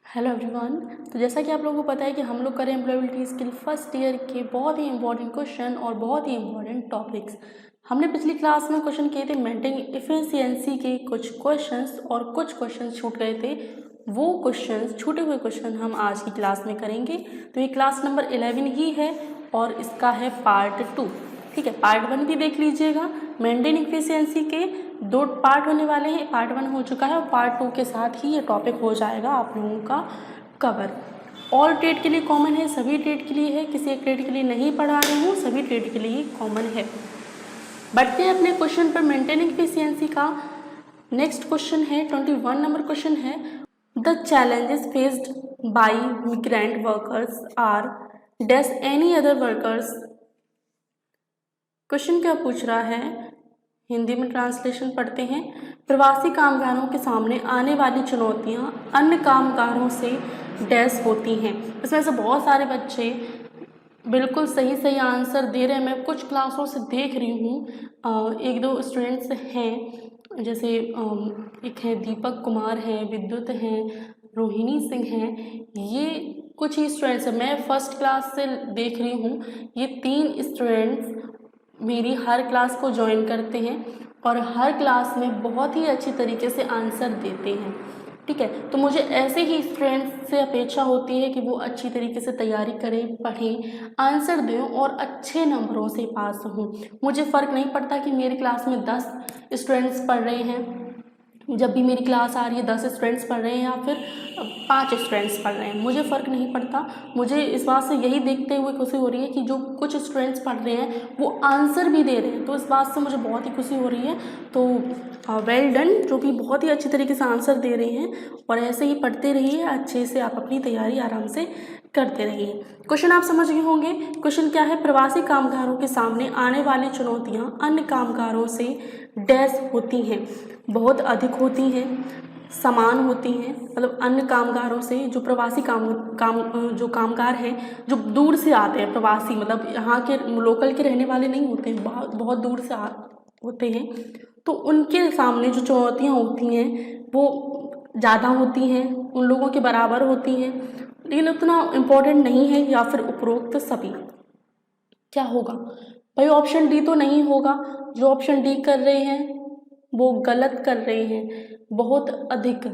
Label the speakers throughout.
Speaker 1: Hello everyone. तो जैसा कि आप लोगों को पता है कि हम लोग करें एम्प्लॉयबिलिटी स्किल फर्स्ट ईयर के बहुत ही इंपॉर्टेंट क्वेश्चन और बहुत ही इंपॉर्टेंट टॉपिक्स। हमने पिछली क्लास में क्वेश्चन किए थे मेंटेन इफिशियंसी के कुछ क्वेश्चंस और कुछ क्वेश्चंस छूट गए थे। वो क्वेश्चंस छूटे हुए क्वेश्चन हम आज की क्लास में करेंगे। तो ये क्लास नंबर 11 ही है और इसका है पार्ट 2। ठीक है, पार्ट 1 भी देख लीजिएगा। मेंटेन इफिशियंसी के 2 पार्ट होने वाले हैं। पार्ट 1 हो चुका है और पार्ट 2 के साथ ही ये टॉपिक हो जाएगा आप लोगों का कवर। ऑल ट्रेड के लिए कॉमन है, सभी ट्रेड के लिए है, किसी एक ट्रेड के लिए नहीं पढ़ा रही हूँ, सभी ट्रेड के लिए कॉमन है। बढ़ते हैं अपने क्वेश्चन पर। मेंटेनिंग एफिशिएंसी का नेक्स्ट क्वेश्चन है 21 नंबर क्वेश्चन है, the challenges faced by migrant workers are dash any other workers. Question क्या पूछ रहा है, हिंदी में ट्रांसलेशन पढ़ते हैं। प्रवासी कामगारों के सामने आने वाली चुनौतियां अन्य कामगारों से डैश होती हैं। इसमें से बहुत सारे बच्चे बिल्कुल सही आंसर दे रहे हैं। मैं कुछ क्लासों से देख रही हूँ, एक दो स्टूडेंट्स हैं, जैसे एक है दीपक कुमार है, विद्युत हैं, रोहिणी सिंह हैं, ये कुछ ही स्टूडेंट्स हैं। मैं फर्स्ट क्लास से देख रही हूँ। ये 3 स्टूडेंट्स मेरी हर क्लास को ज्वाइन करते हैं और हर क्लास में बहुत ही अच्छी तरीके से आंसर देते हैं। ठीक है, तो मुझे ऐसे ही स्टूडेंट्स से अपेक्षा होती है कि वो अच्छी तरीके से तैयारी करें, पढ़ें, आंसर दें और अच्छे नंबरों से पास हों। मुझे फ़र्क नहीं पड़ता कि मेरी क्लास में 10 स्टूडेंट्स पढ़ रहे हैं। जब भी मेरी क्लास आ रही है 10 स्टूडेंट्स पढ़ रहे हैं या फिर 5 स्टूडेंट्स पढ़ रहे हैं, मुझे फ़र्क नहीं पड़ता। मुझे इस बात से यही देखते हुए खुशी हो रही है कि जो कुछ स्टूडेंट्स पढ़ रहे हैं वो आंसर भी दे रहे हैं, तो इस बात से मुझे बहुत ही खुशी हो रही है। तो वेल डन, जो कि बहुत ही अच्छी तरीके से आंसर दे रहे हैं और ऐसे ही पढ़ते रहिए, अच्छे से आप अपनी तैयारी आराम से करते रहिए। क्वेश्चन आप समझ गए होंगे। क्वेश्चन क्या है, प्रवासी कामगारों के सामने आने वाली चुनौतियां अन्य कामगारों से डैश होती हैं, बहुत अधिक होती हैं, समान होती हैं। मतलब अन्य कामगारों से जो प्रवासी जो कामगार हैं, जो दूर से आते हैं, प्रवासी मतलब यहाँ के लोकल के रहने वाले नहीं होते हैं, बहुत दूर से होते हैं, तो उनके सामने जो चुनौतियाँ होती हैं वो ज़्यादा होती हैं, उन लोगों के बराबर होती हैं, लेकिन उतना इम्पोर्टेंट नहीं है। या फिर उपरोक्त सभी क्या होगा भाई, ऑप्शन डी तो नहीं होगा। जो ऑप्शन डी कर रहे हैं वो गलत कर रहे हैं। बहुत अधिक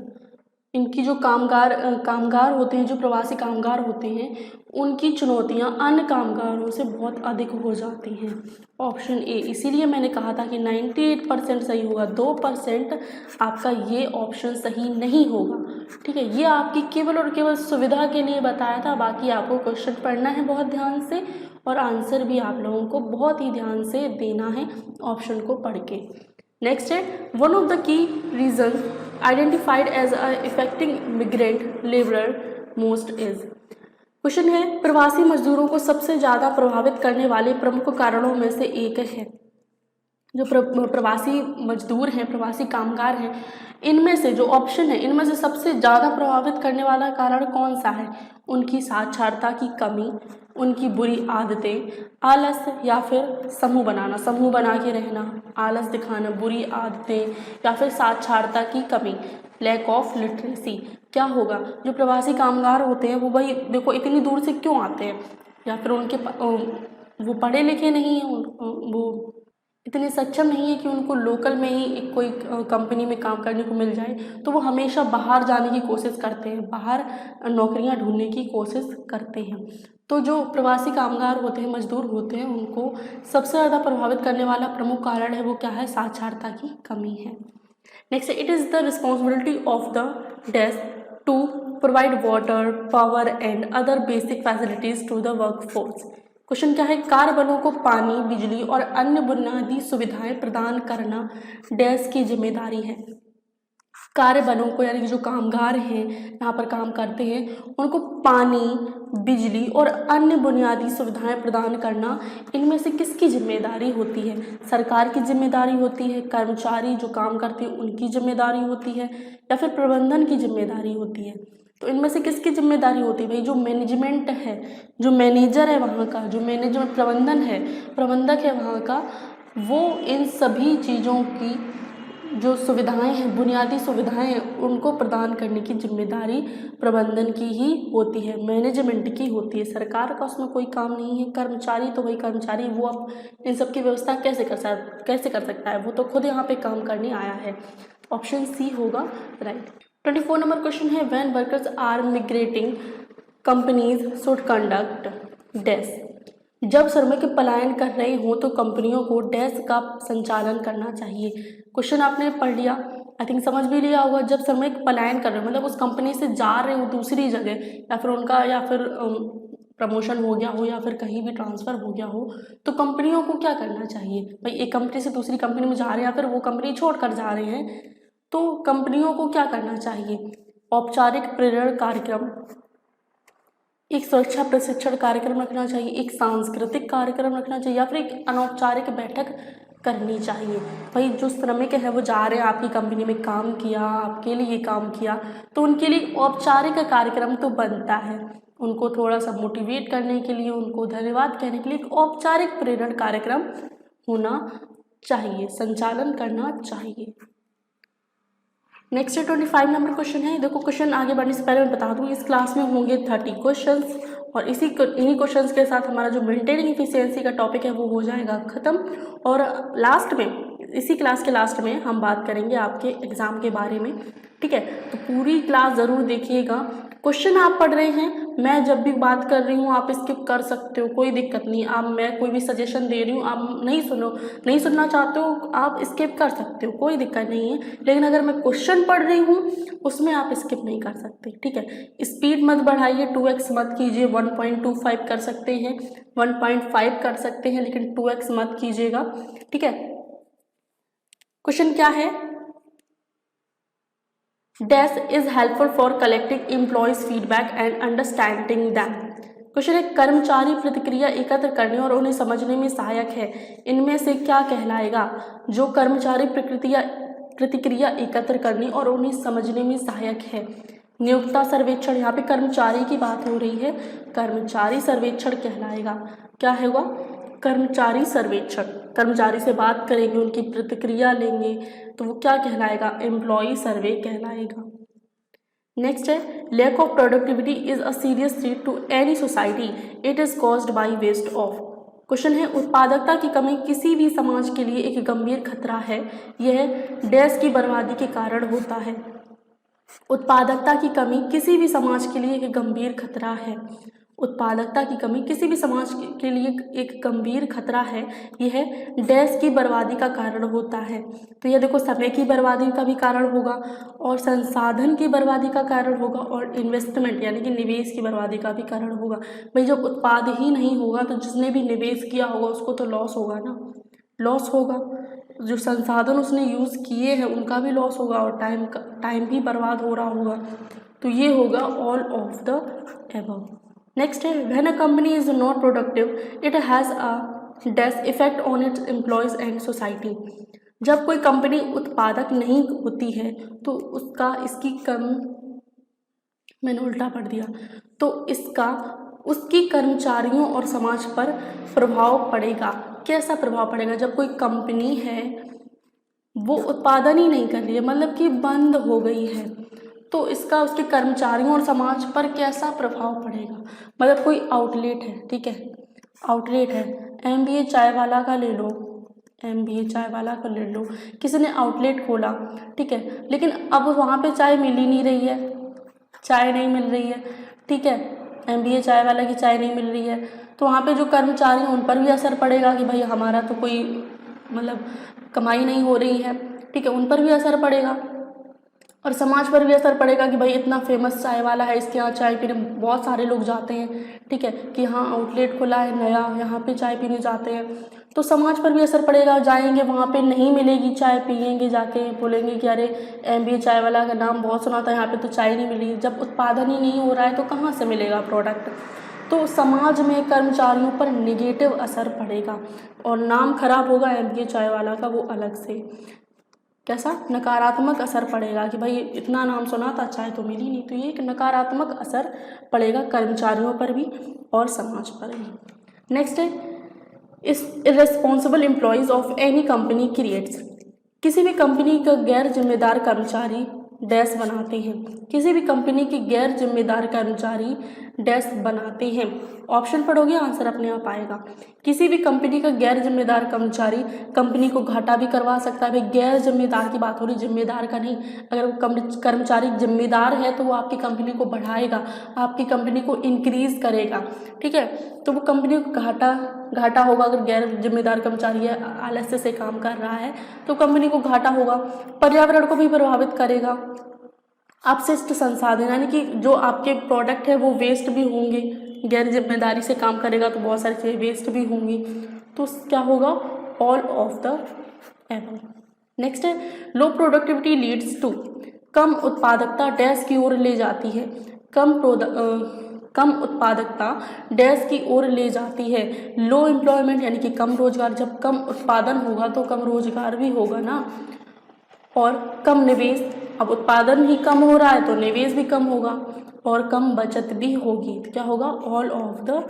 Speaker 1: इनकी जो कामगार होते हैं, जो प्रवासी कामगार होते हैं, उनकी चुनौतियां अन्य कामगारों से बहुत अधिक हो जाती हैं। ऑप्शन ए, इसीलिए मैंने कहा था कि 98% सही होगा, 2% आपका ये ऑप्शन सही नहीं होगा। ठीक है, ये आपकी केवल और केवल सुविधा के लिए बताया था। बाकी आपको क्वेश्चन पढ़ना है बहुत ध्यान से और आंसर भी आप लोगों को बहुत ही ध्यान से देना है ऑप्शन को पढ़ के। नेक्स्ट है, one of the key reason identified as affecting migrant labourer most is. Question है, प्रवासी मजदूरों को सबसे ज़्यादा प्रभावित करने वाले प्रमुख कारणों में से एक है। जो प्रवासी मजदूर हैं, प्रवासी कामगार हैं, इनमें से जो ऑप्शन है, इनमें से सबसे ज़्यादा प्रभावित करने वाला कारण कौन सा है? उनकी साक्षरता की कमी, उनकी बुरी आदतें, आलस या फिर समूह बना के रहना, आलस दिखाना, बुरी आदतें या फिर साक्षरता की कमी, लैक ऑफ लिटरेसी। क्या होगा? जो प्रवासी कामगार होते हैं वो भाई देखो इतनी दूर से क्यों आते हैं, या फिर वो पढ़े लिखे नहीं हैं, वो इतने सक्षम नहीं है कि उनको लोकल में ही कोई कंपनी में काम करने को मिल जाए, तो वो हमेशा बाहर जाने की कोशिश करते हैं, बाहर नौकरियां ढूंढने की कोशिश करते हैं। तो जो प्रवासी कामगार होते हैं, मजदूर होते हैं, उनको सबसे ज़्यादा प्रभावित करने वाला प्रमुख कारण है वो क्या है? साक्षरता की कमी है। Next, it is the responsibility of the dash to provide water, power and other basic facilities to the workforce. Question क्या है, कार्य बलों को पानी, बिजली और अन्य बुनियादी सुविधाएं प्रदान करना डैश की जिम्मेदारी है। कार्य बलों को, यानी कि जो कामगार हैं, यहाँ पर काम करते हैं, उनको पानी, बिजली और अन्य बुनियादी सुविधाएं प्रदान करना इनमें से किसकी जिम्मेदारी होती है? सरकार की जिम्मेदारी होती है, कर्मचारी जो काम करते हैं उनकी जिम्मेदारी होती है, या फिर प्रबंधन की जिम्मेदारी होती है? तो इनमें से किसकी जिम्मेदारी होती है भाई? जो मैनेजमेंट है, जो मैनेजर है वहाँ का, जो मैनेजमेंट प्रबंधक है वहाँ का, वो इन सभी चीज़ों की जो सुविधाएं हैं, बुनियादी सुविधाएं हैं, उनको प्रदान करने की जिम्मेदारी प्रबंधन की ही होती है, मैनेजमेंट की होती है। सरकार का उसमें कोई काम नहीं है। कर्मचारी तो भाई कर्मचारी, वो अब इन सब की व्यवस्था कैसे कर सकता है, वो तो खुद यहाँ पे काम करने आया है। ऑप्शन सी होगा राइट। 24 नंबर क्वेश्चन है, when workers are migrating companies should conduct dash. जब श्रमिक पलायन कर रहे हो तो कंपनियों को डैश का संचालन करना चाहिए। क्वेश्चन आपने पढ़ लिया, आई थिंक समझ भी लिया होगा। जब श्रमिक पलायन कर रहे हो मतलब उस कंपनी से जा रहे हो दूसरी जगह, या फिर प्रमोशन हो गया हो या फिर कहीं भी ट्रांसफ़र हो गया हो, तो कंपनियों को क्या करना चाहिए भाई। एक कंपनी से दूसरी कंपनी में जा रहे हैं या फिर वो कंपनी छोड़ कर जा रहे हैं, तो कंपनियों को क्या करना चाहिए। औपचारिक प्रेरण कार्यक्रम, एक सुरक्षा प्रशिक्षण कार्यक्रम रखना चाहिए, एक सांस्कृतिक कार्यक्रम रखना चाहिए, या फिर एक अनौपचारिक बैठक करनी चाहिए। भाई जो श्रमिक है वो जा रहे हैं, आपकी कंपनी में काम किया, आपके लिए काम किया, तो उनके लिए औपचारिक कार्यक्रम तो बनता है। उनको थोड़ा सा मोटिवेट करने के लिए, उनको धन्यवाद कहने के लिए एक औपचारिक प्रेरण कार्यक्रम होना चाहिए, संचालन करना चाहिए। नेक्स्ट 25 नंबर क्वेश्चन है। देखो क्वेश्चन आगे बढ़ने से पहले मैं बता दूं, इस क्लास में होंगे 30 क्वेश्चंस और इन्हीं क्वेश्चंस के साथ हमारा जो मेंटेनिंग इफिशियंसी का टॉपिक है वो हो जाएगा ख़त्म। और लास्ट में, इसी क्लास के लास्ट में हम बात करेंगे आपके एग्ज़ाम के बारे में, ठीक है। तो पूरी क्लास ज़रूर देखिएगा। क्वेश्चन आप पढ़ रहे हैं, मैं जब भी बात कर रही हूँ आप स्किप कर सकते हो, कोई दिक्कत नहीं। आप, मैं कोई भी सजेशन दे रही हूँ, आप नहीं सुनना चाहते हो, आप स्किप कर सकते हो, कोई दिक्कत नहीं है। लेकिन अगर मैं क्वेश्चन पढ़ रही हूँ उसमें आप स्किप नहीं कर सकते, ठीक है। स्पीड मत बढ़ाइए, 2x मत कीजिए, 1.25 कर सकते हैं, 1.5 कर सकते हैं, लेकिन 2x मत कीजिएगा, ठीक है। क्वेश्चन क्या है, dash is helpful for collecting employees feedback and understanding them. Question है, कर्मचारी प्रतिक्रिया एकत्र करने और उन्हें समझने में सहायक है, इनमें से क्या कहलाएगा। जो कर्मचारी प्रतिक्रिया एकत्र करने और उन्हें समझने में सहायक है। नियोक्ता सर्वेक्षण, यहाँ पे कर्मचारी की बात हो रही है, कर्मचारी सर्वेक्षण कहलाएगा। क्या होगा, कर्मचारी सर्वेक्षण। कर्मचारी से बात करेंगे, उनकी प्रतिक्रिया लेंगे, तो वो क्या कहलाएगा, एम्प्लॉय सर्वे कहलाएगा। नेक्स्ट है, lack of productivity is a serious threat to any society, it is caused by waste of. Question है, उत्पादकता की कमी किसी भी समाज के लिए एक गंभीर खतरा है, यह डैश की बर्बादी के कारण होता है। उत्पादकता की कमी किसी भी समाज के लिए एक गंभीर खतरा है। उत्पादकता की कमी किसी भी समाज के लिए एक गंभीर खतरा है, यह डैश की बर्बादी का कारण होता है। तो यह देखो, समय की बर्बादी का भी कारण होगा और संसाधन की बर्बादी का कारण होगा और इन्वेस्टमेंट यानी कि निवेश की बर्बादी का भी कारण होगा। भाई जब उत्पाद ही नहीं होगा तो जिसने भी निवेश किया होगा उसको तो लॉस होगा ना, लॉस होगा। जो संसाधन उसने यूज़ किए हैं उनका भी लॉस होगा और टाइम भी बर्बाद हो रहा होगा। तो ये होगा all of the above. Next है, when a company is not productive it has a dash effect on its employees and society. जब कोई कंपनी उत्पादक नहीं होती है तो मैंने उल्टा पढ़ दिया, तो इसका उसकी कर्मचारियों और समाज पर प्रभाव पड़ेगा। कैसा प्रभाव पड़ेगा, जब कोई कंपनी है वो उत्पादन ही नहीं कर रही है, मतलब कि बंद हो गई है, तो इसका उसके कर्मचारियों और समाज पर कैसा प्रभाव पड़ेगा। मतलब कोई आउटलेट है, ठीक है, आउटलेट है, MBA चाय वाला का ले लो, MBA चाय वाला का ले लो, किसी ने आउटलेट खोला, ठीक है, लेकिन अब वहाँ पे चाय मिल ही नहीं रही है, चाय नहीं मिल रही है, ठीक है, MBA चाय वाला की चाय नहीं मिल रही है, तो वहाँ पे जो कर्मचारी हैं उन पर भी असर पड़ेगा कि भाई हमारा तो कोई मतलब कमाई नहीं हो रही है, ठीक है, उन पर भी असर पड़ेगा। और समाज पर भी असर पड़ेगा कि भाई इतना फेमस चाय वाला है, इसके यहाँ चाय पीने बहुत सारे लोग जाते हैं, ठीक है, कि हाँ आउटलेट खुला है नया, यहाँ पे चाय पीने जाते हैं, तो समाज पर भी असर पड़ेगा। जाएंगे वहाँ पे नहीं मिलेगी चाय, पियेंगे जाके, बोलेंगे कि अरे MBA चाय वाला का नाम बहुत सुना था, यहाँ पे तो चाय नहीं मिली। जब उत्पादन ही नहीं हो रहा है तो कहाँ से मिलेगा प्रोडक्ट। तो समाज में कर्मचारियों पर निगेटिव असर पड़ेगा और नाम खराब होगा MBA चाय वाला का, वो अलग से कैसा नकारात्मक असर पड़ेगा कि भाई इतना नाम सुना था, चाय तो मिली नहीं। तो ये एक नकारात्मक असर पड़ेगा कर्मचारियों पर भी और समाज पर भी। नेक्स्ट है, इस irresponsible employees of any company creates. किसी भी कंपनी का गैर जिम्मेदार कर्मचारी डैश बनाते हैं। किसी भी कंपनी के गैर जिम्मेदार कर्मचारी डैश बनाते हैं। ऑप्शन पढ़ोगे आंसर अपने आप आएगा। किसी भी कंपनी का गैर जिम्मेदार कर्मचारी कंपनी को घाटा भी करवा सकता है। भाई गैर जिम्मेदार की बात हो रही, जिम्मेदार का नहीं। अगर वो कर्मचारी जिम्मेदार है तो वो आपकी कंपनी को बढ़ाएगा, आपकी कंपनी को इंक्रीज करेगा, ठीक है। तो वो कंपनी को घाटा होगा। अगर गैर जिम्मेदार कर्मचारी है, आलस्य से काम कर रहा है, तो कंपनी को घाटा होगा। पर्यावरण को भी प्रभावित करेगा। अपशिष्ट संसाधन यानी कि जो आपके प्रोडक्ट है वो वेस्ट भी होंगे। गैर जिम्मेदारी से काम करेगा तो बहुत सारी चीज़ें वेस्ट भी होंगी। तो क्या होगा? All of the above. Next है लो प्रोडक्टिविटी लीड्स टू, कम उत्पादकता डैश की ओर ले जाती है। कम उत्पादकता डैश की ओर ले जाती है। लो एम्प्लॉयमेंट यानी कि कम रोजगार। जब कम उत्पादन होगा तो कम रोजगार भी होगा ना। और कम निवेश, अब उत्पादन ही कम हो रहा है तो निवेश भी कम होगा और कम बचत भी होगी। तो क्या होगा? All of the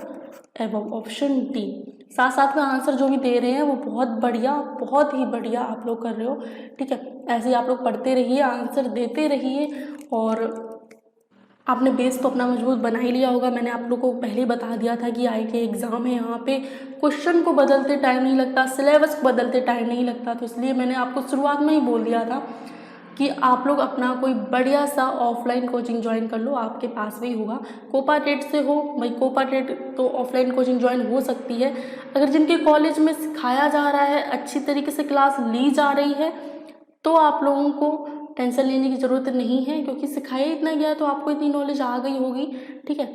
Speaker 1: above, option D. साथ साथ में आंसर जो भी दे रहे हैं वो बहुत ही बढ़िया आप लोग कर रहे हो, ठीक है। ऐसे ही आप लोग पढ़ते रहिए, आंसर देते रहिए और आपने बेस तो अपना मजबूत बना ही लिया होगा। मैंने आप लोग को पहले ही बता दिया था कि आई के एग्ज़ाम है, यहाँ पे क्वेश्चन को बदलते टाइम नहीं लगता, सिलेबस को बदलते टाइम नहीं लगता। तो इसलिए मैंने आपको शुरुआत में ही बोल दिया था कि आप लोग अपना कोई बढ़िया सा ऑफलाइन कोचिंग ज्वाइन कर लो, आपके पास भी होगा। कोपा टेट से हो भाई, कोपा टेट तो ऑफलाइन कोचिंग ज्वाइन हो सकती है। अगर जिनके कॉलेज में सिखाया जा रहा है, अच्छी तरीके से क्लास ली जा रही है, तो आप लोगों को टेंशन लेने की ज़रूरत नहीं है, क्योंकि सिखाया इतना गया तो आपको इतनी नॉलेज आ गई होगी, ठीक है।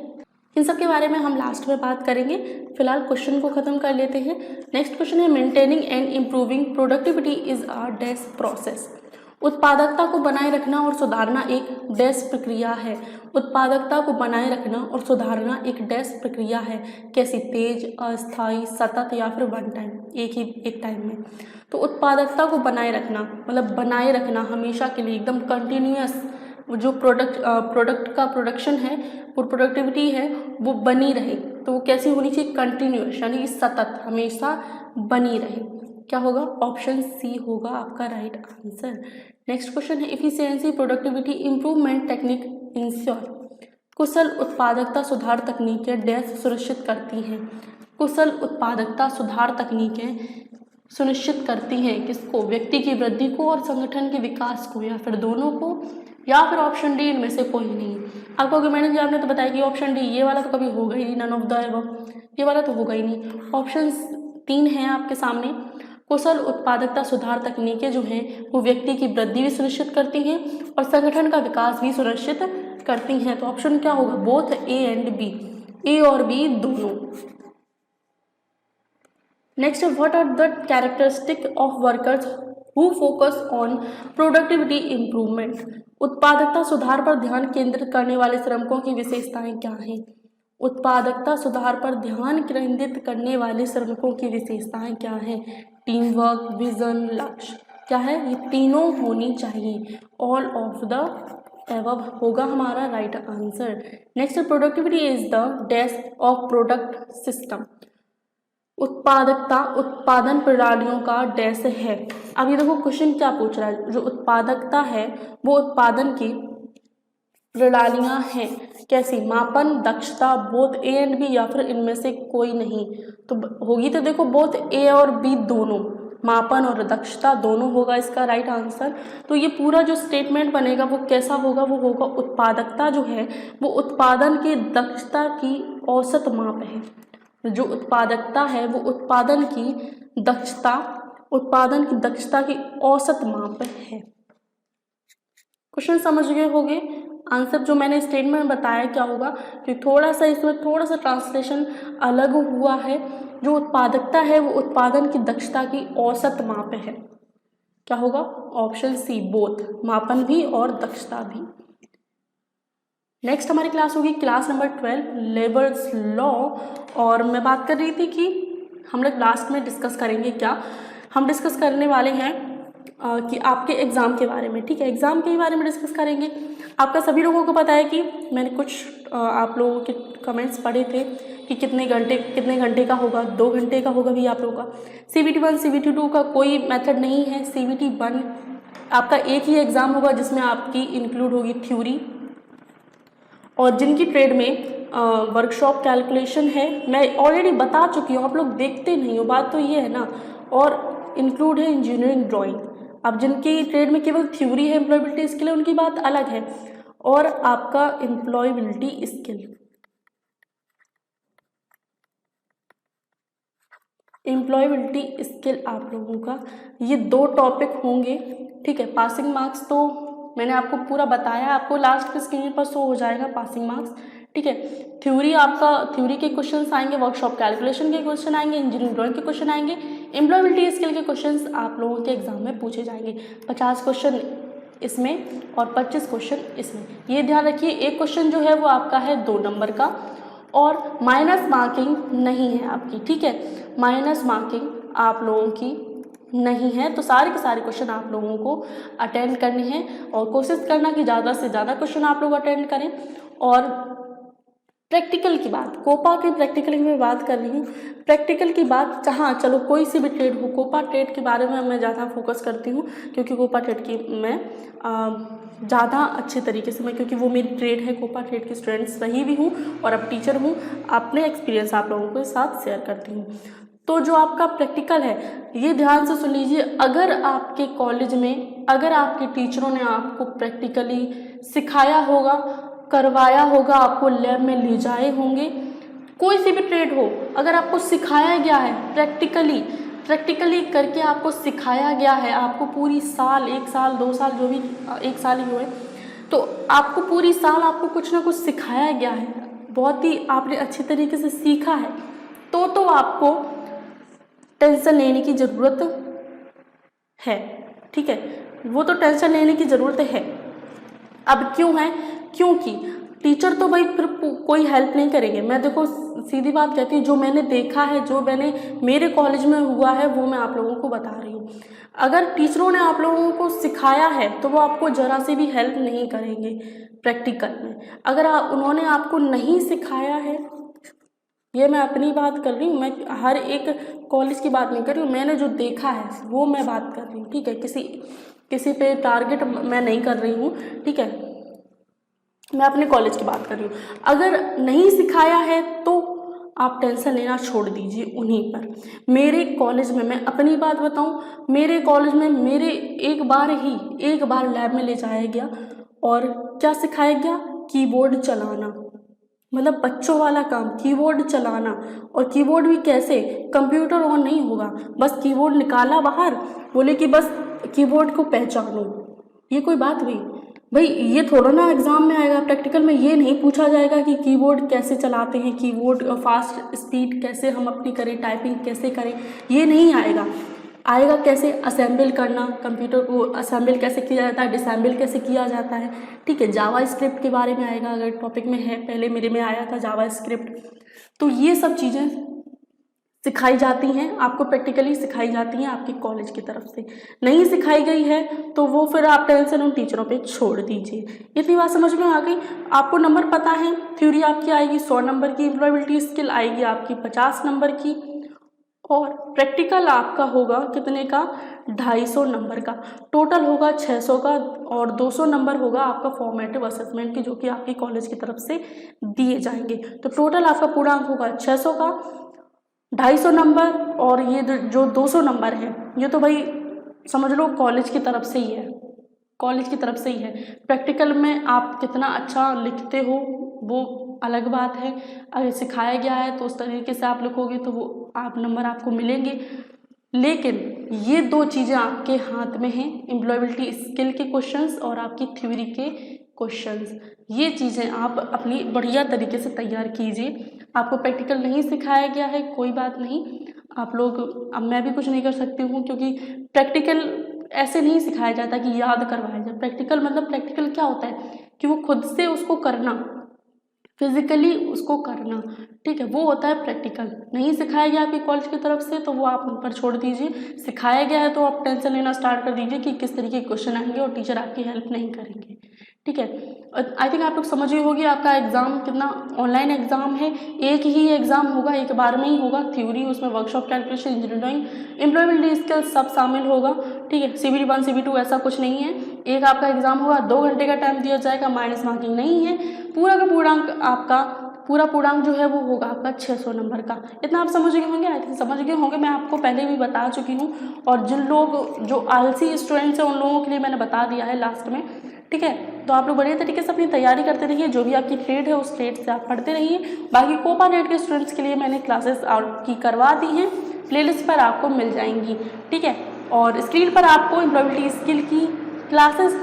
Speaker 1: इन सब के बारे में हम लास्ट में बात करेंगे। फिलहाल क्वेश्चन को ख़त्म कर लेते हैं। नेक्स्ट क्वेश्चन है maintaining and improving productivity is a dash process. उत्पादकता को बनाए रखना और सुधारना एक डैश प्रक्रिया है। उत्पादकता को बनाए रखना और सुधारना एक डैश प्रक्रिया है। कैसी? तेज, अस्थायी, सतत या फिर वन टाइम, एक टाइम में। तो उत्पादकता को बनाए रखना मतलब बनाए रखना हमेशा के लिए, एकदम कंटिन्यूअस। जो प्रोडक्ट का प्रोडक्शन है, वो प्रोडक्टिविटी है, वो बनी रहे। तो वो कैसी होनी चाहिए? कंटिन्यूअस, यानी कि सतत, हमेशा बनी रहे। क्या होगा? ऑप्शन सी होगा आपका राइट आंसर। नेक्स्ट क्वेश्चन है efficiency productivity improvement technique ensure. कुशल उत्पादकता सुधार तकनीकें डैश सुनिश्चित करती हैं। कुशल उत्पादकता सुधार तकनीकें सुनिश्चित करती हैं किसको? व्यक्ति की वृद्धि को और संगठन के विकास को, या फिर दोनों को, या फिर ऑप्शन डी इनमें से कोई नहीं। आपको अगर मैंने जो आपने तो बताया कि ऑप्शन डी, ये वाला तो कभी होगा ही नहीं, नन ऑफ द एबव, ये वाला तो होगा ही नहीं। ऑप्शन 3 है आपके सामने। कुशल उत्पादकता सुधार तकनीकें जो हैं वो व्यक्ति की वृद्धि भी सुनिश्चित करती हैं और संगठन का विकास भी सुनिश्चित करती हैं। तो ऑप्शन क्या होगा? Both A and B, A और बी दोनों। Next, what are the characteristic of workers who focus on productivity improvement. उत्पादकता सुधार पर ध्यान केंद्रित करने वाले श्रमिकों की विशेषताएं क्या हैं? उत्पादकता सुधार पर ध्यान केंद्रित करने वाले श्रमिकों की विशेषताएं क्या हैं? टीम वर्क, विजन, लक्ष्य, क्या है? ये तीनों होनी चाहिए। ऑल ऑफ द एबव होगा हमारा right answer. Next, productivity is the dash of product system. उत्पादकता उत्पादन प्रणालियों का डैश है। अब ये देखो क्वेश्चन क्या पूछ रहा है। जो उत्पादकता है वो उत्पादन की प्रणालियाँ हैं। कैसी? मापन, दक्षता, बोथ ए एंड बी, या फिर इनमें से कोई नहीं। तो होगी तो देखो बोथ ए और बी दोनों, मापन और दक्षता दोनों होगा इसका राइट आंसर। तो ये पूरा जो स्टेटमेंट बनेगा वो कैसा होगा? वो होगा उत्पादकता जो है वो उत्पादन की दक्षता की औसत माप है। जो उत्पादकता है वो उत्पादन की दक्षता की औसत माप है। क्वेश्चन समझ गए होंगे। आंसर जो मैंने स्टेटमेंट बताया क्या होगा कि थोड़ा सा इसमें थोड़ा सा ट्रांसलेशन अलग हुआ है। जो उत्पादकता है वो उत्पादन की दक्षता की औसत माप है। क्या होगा? ऑप्शन सी, बोथ, मापन भी और दक्षता भी। नेक्स्ट हमारी क्लास होगी क्लास नंबर 12, लेबर्स लॉ। और मैं बात कर रही थी कि हम लोग लास्ट में डिस्कस करेंगे क्या, हम डिस्कस करने वाले हैं कि आपके एग्ज़ाम के बारे में, ठीक है। एग्ज़ाम के बारे में डिस्कस करेंगे। आपका सभी लोगों को पता है कि मैंने कुछ आप लोगों के कमेंट्स पढ़े थे कि कितने घंटे का होगा, 2 घंटे का होगा भी आप लोगों का। CBT 1 CBT 2 का कोई मेथड नहीं है। CBT 1 आपका एक ही एग्ज़ाम होगा जिसमें आपकी इंक्लूड होगी थ्योरी, और जिनकी ट्रेड में वर्कशॉप कैलकुलेशन है मैं ऑलरेडी बता चुकी हूँ, आप लोग देखते नहीं हो, बात तो ये है ना। और इंक्लूड है इंजीनियरिंग ड्राइंग। अब जिनकी ट्रेड में केवल थ्योरी है एम्प्लॉयबिलिटी स्किल, उनकी बात अलग है। और आपका एम्प्लॉयबिलिटी स्किल, एम्प्लॉयबिलिटी स्किल आप लोगों का ये 2 टॉपिक होंगे, ठीक है। पासिंग मार्क्स तो मैंने आपको पूरा बताया, आपको लास्ट के स्क्रीन पर शो हो जाएगा पासिंग मार्क्स, ठीक है। थ्योरी आपका थ्योरी के क्वेश्चंस आएंगे, वर्कशॉप कैलकुलेशन के क्वेश्चन आएंगे, इंजीनियरिंग ड्राइंग के क्वेश्चन आएंगे, एम्प्लॉयबिलिटी स्किल के क्वेश्चंस आप लोगों के एग्जाम में पूछे जाएंगे। 50 क्वेश्चन इसमें और 25 क्वेश्चन इसमें। ये ध्यान रखिए, एक क्वेश्चन जो है वो आपका है 2 नंबर का, और माइनस मार्किंग नहीं है आपकी, ठीक है। माइनस मार्किंग आप लोगों की नहीं है, तो सारे के सारे क्वेश्चन आप लोगों को अटेंड करने हैं, और कोशिश करना कि ज़्यादा से ज़्यादा क्वेश्चन आप लोग अटेंड करें। और प्रैक्टिकल की बात, कोपा की प्रैक्टिकल की मैं बात कर रही हूँ। प्रैक्टिकल की बात हाँ चलो कोई सी भी ट्रेड हो, कोपा ट्रेड के बारे में मैं ज़्यादा फोकस करती हूँ, क्योंकि कोपा ट्रेड की मैं ज़्यादा अच्छे तरीके से क्योंकि वो मेरी ट्रेड है, कोपा ट्रेड की स्टूडेंट्स रही भी हूँ और अब टीचर हूँ, अपने एक्सपीरियंस आप लोगों के साथ शेयर करती हूँ। तो जो आपका प्रैक्टिकल है ये ध्यान से सुन लीजिए। अगर आपके कॉलेज में, अगर आपके टीचरों ने आपको प्रैक्टिकली सिखाया होगा, करवाया होगा, आपको लैब में ले जाए होंगे, कोई सी भी ट्रेड हो, अगर आपको सिखाया गया है प्रैक्टिकली करके आपको सिखाया गया है, आपको पूरी साल, 1 साल 2 साल जो भी 1 साल ही हुए, तो आपको पूरी साल आपको कुछ ना कुछ सिखाया गया है, बहुत ही आपने अच्छी तरीके से सीखा है, तो आपको टेंशन लेने की ज़रूरत है, ठीक है। वो तो टेंशन लेने की ज़रूरत है। अब क्यों है? क्योंकि टीचर तो भाई फिर कोई हेल्प नहीं करेंगे। मैं देखो सीधी बात कहती हूँ, जो मैंने देखा है, जो मैंने मेरे कॉलेज में हुआ है वो मैं आप लोगों को बता रही हूँ। अगर टीचरों ने आप लोगों को सिखाया है तो वो आपको ज़रा से भी हेल्प नहीं करेंगे प्रैक्टिकल में। अगर उन्होंने आपको नहीं सिखाया है, ये मैं अपनी बात कर रही हूँ, मैं हर एक कॉलेज की बात नहीं कर रही हूँ, मैंने जो देखा है वो मैं बात कर रही हूँ, ठीक है। किसी पे टारगेट मैं नहीं कर रही हूँ, ठीक है, मैं अपने कॉलेज की बात कर रही हूँ। अगर नहीं सिखाया है तो आप टेंशन लेना छोड़ दीजिए उन्हीं पर। मेरे कॉलेज में, मैं अपनी बात बताऊँ, मेरे कॉलेज में मेरे एक बार लैब में ले जाया गया और क्या सिखाया गया? कीबोर्ड चलाना, मतलब बच्चों वाला काम, कीबोर्ड चलाना। और कीबोर्ड भी कैसे? कंप्यूटर ऑन नहीं होगा, बस कीबोर्ड निकाला बाहर, बोले कि बस कीबोर्ड को पहचानो। ये कोई बात हुई? भाई ये थोड़ा ना एग्जाम में आएगा, प्रैक्टिकल में ये नहीं पूछा जाएगा कि कीबोर्ड कैसे चलाते हैं, कीबोर्ड फास्ट स्पीड कैसे हम अपनी करें, टाइपिंग कैसे करें, ये नहीं आएगा। आएगा कैसे? असेंबल करना, कंप्यूटर को असेंबल कैसे किया जाता है, डिसेंबल कैसे किया जाता है, ठीक है। जावा स्क्रिप्ट के बारे में आएगा, अगर टॉपिक में है, पहले मेरे में आया था जावा स्क्रिप्ट। तो ये सब चीज़ें सिखाई जाती हैं, आपको प्रैक्टिकली सिखाई जाती हैं आपके कॉलेज की तरफ से। नहीं सिखाई गई है तो वो फिर आप टेंशन उन टीचरों पे छोड़ दीजिए। इतनी बात समझ में आ गई? आपको नंबर पता है, थ्योरी आपकी आएगी 100 नंबर की, एम्प्लॉयबिलिटी स्किल आएगी आपकी 50 नंबर की, और प्रैक्टिकल आपका होगा कितने का? 250 नंबर का। टोटल होगा 600 का, और 200 नंबर होगा आपका फॉर्मेटिव असेसमेंट की, जो कि आपकी कॉलेज की तरफ से दिए जाएंगे। तो टोटल आपका पूरा अंक होगा 600 का, 250 नंबर, और ये जो 200 नंबर है ये तो भाई समझ लो कॉलेज की तरफ से ही है, कॉलेज की तरफ से ही है। प्रैक्टिकल में आप कितना अच्छा लिखते हो वो अलग बात है, अगर सिखाया गया है तो उस तरीके से आप लिखोगे तो वो आप नंबर आपको मिलेंगे। लेकिन ये 2 चीज़ें आपके हाथ में हैं, एम्प्लॉयबिलिटी स्किल के क्वेश्चंस और आपकी थ्योरी के क्वेश्चंस। ये चीज़ें आप अपनी बढ़िया तरीके से तैयार कीजिए। आपको प्रैक्टिकल नहीं सिखाया गया है, कोई बात नहीं, आप लोग, अब मैं भी कुछ नहीं कर सकती हूँ, क्योंकि प्रैक्टिकल ऐसे नहीं सिखाया जाता कि याद करवाया जाए। प्रैक्टिकल मतलब प्रैक्टिकल क्या होता है कि वो खुद से उसको करना, फिजिकली उसको करना, ठीक है, वो होता है प्रैक्टिकल। नहीं सिखाया गया आपकी कॉलेज की तरफ से तो वो आप उन पर छोड़ दीजिए। सिखाया गया है तो आप टेंशन लेना स्टार्ट कर दीजिए कि किस तरीके के क्वेश्चन आएंगे और टीचर आपकी हेल्प नहीं करेंगे, ठीक है। आई थिंक आप लोग समझ ही होगी आपका एग्ज़ाम कितना ऑनलाइन एग्ज़ाम है, एक ही एग्ज़ाम होगा, एक बार में ही होगा, थ्योरी उसमें workshop, calculation, engineering, employment skills सब शामिल होगा। ठीक है, CBT 1 CBT 2 ऐसा कुछ नहीं है, एक आपका एग्ज़ाम होगा, 2 घंटे का टाइम दिया जाएगा, माइनस मार्किंग नहीं है, पूरा का पूर्णांक आपका पूर्णांक जो है वो होगा आपका 600 नंबर का। इतना आप समझ गए होंगे, आई थिंक समझ गए होंगे, मैं आपको पहले भी बता चुकी हूँ। और जिन लोग जो आलसी स्टूडेंट्स हैं उन लोगों के लिए मैंने बता दिया है लास्ट में। ठीक है, तो आप लोग बढ़िया तरीके से अपनी तैयारी करते रहिए, जो भी आपकी ट्रेड है उस ट्रेड से आप पढ़ते रहिए। बाकी कोपा नेट के स्टूडेंट्स के लिए मैंने क्लासेस आपकी करवा दी हैं, प्लेलिस्ट पर आपको मिल जाएंगी। ठीक है, और स्क्रीन पर आपको एम्प्लॉयबिलिटी स्किल की क्लासेस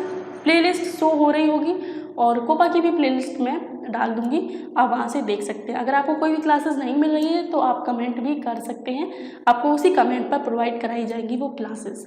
Speaker 1: प्लेलिस्ट शो हो रही होगी, और कोपा की भी प्लेलिस्ट में डाल दूंगी, आप वहाँ से देख सकते हैं। अगर आपको कोई भी क्लासेस नहीं मिल रही है तो आप कमेंट भी कर सकते हैं, आपको उसी कमेंट पर प्रोवाइड कराई जाएगी वो क्लासेस।